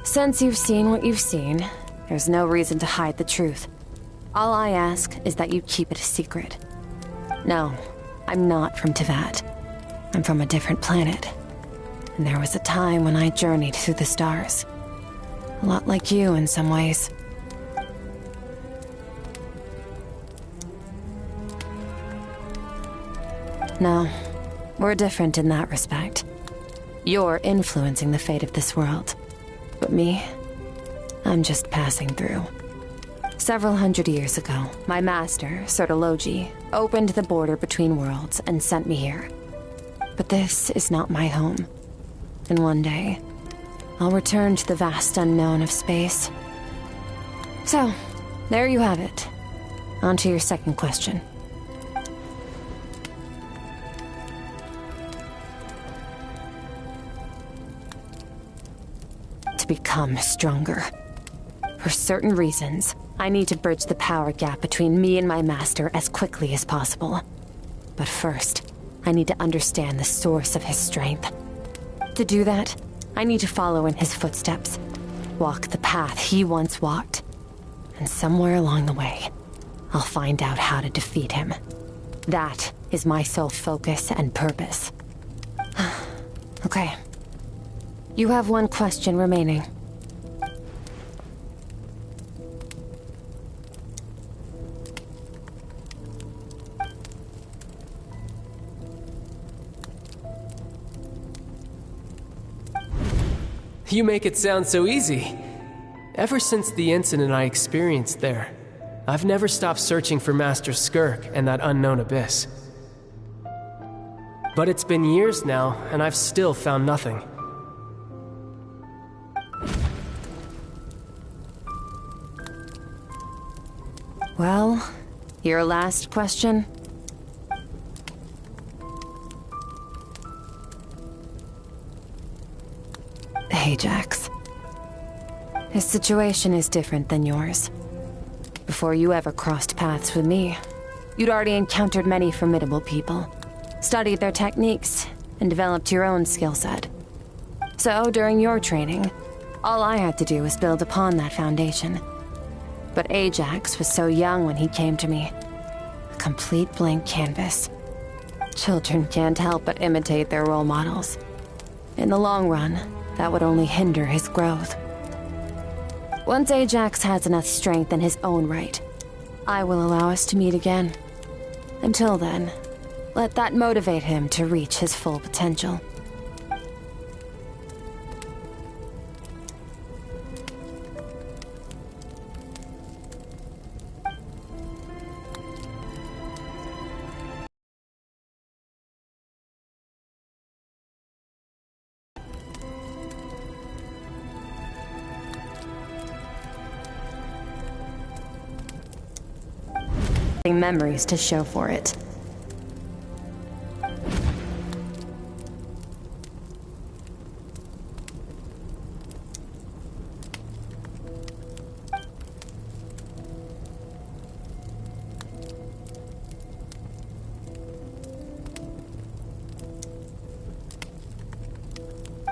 Since you've seen what you've seen, there's no reason to hide the truth. All I ask is that you keep it a secret. No, I'm not from Teyvat. I'm from a different planet. And there was a time when I journeyed through the stars. A lot like you in some ways. No, we're different in that respect. You're influencing the fate of this world. But me, I'm just passing through. Several hundred years ago, my master, Sertologi, opened the border between worlds and sent me here. But this is not my home. And one day, I'll return to the vast unknown of space. So, there you have it. On to your second question. To become stronger. For certain reasons, I need to bridge the power gap between me and my master as quickly as possible. But first, I need to understand the source of his strength. To do that, I need to follow in his footsteps, walk the path he once walked, and somewhere along the way, I'll find out how to defeat him. That is my sole focus and purpose. Okay. You have one question remaining. You make it sound so easy. Ever since the incident I experienced there, I've never stopped searching for Master Skirk and that unknown abyss. But it's been years now, and I've still found nothing. Well, your last question? Ajax. His situation is different than yours. Before you ever crossed paths with me, you'd already encountered many formidable people, studied their techniques, and developed your own skill set. So, during your training, all I had to do was build upon that foundation. But Ajax was so young when he came to me. A complete blank canvas. Children can't help but imitate their role models. In the long run, that would only hinder his growth. Once Ajax has enough strength in his own right, I will allow us to meet again. Until then, let that motivate him to reach his full potential. memories to show for it.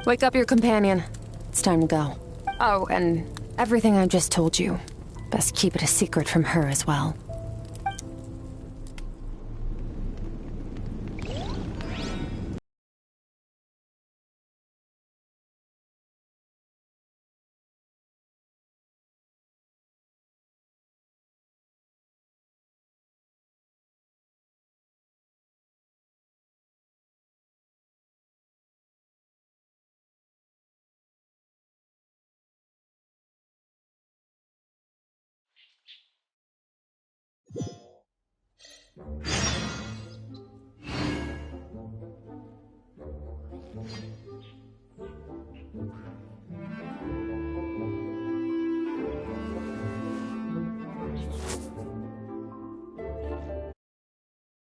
Wake up your companion. It's time to go. Oh, and everything I just told you. Best keep it a secret from her as well.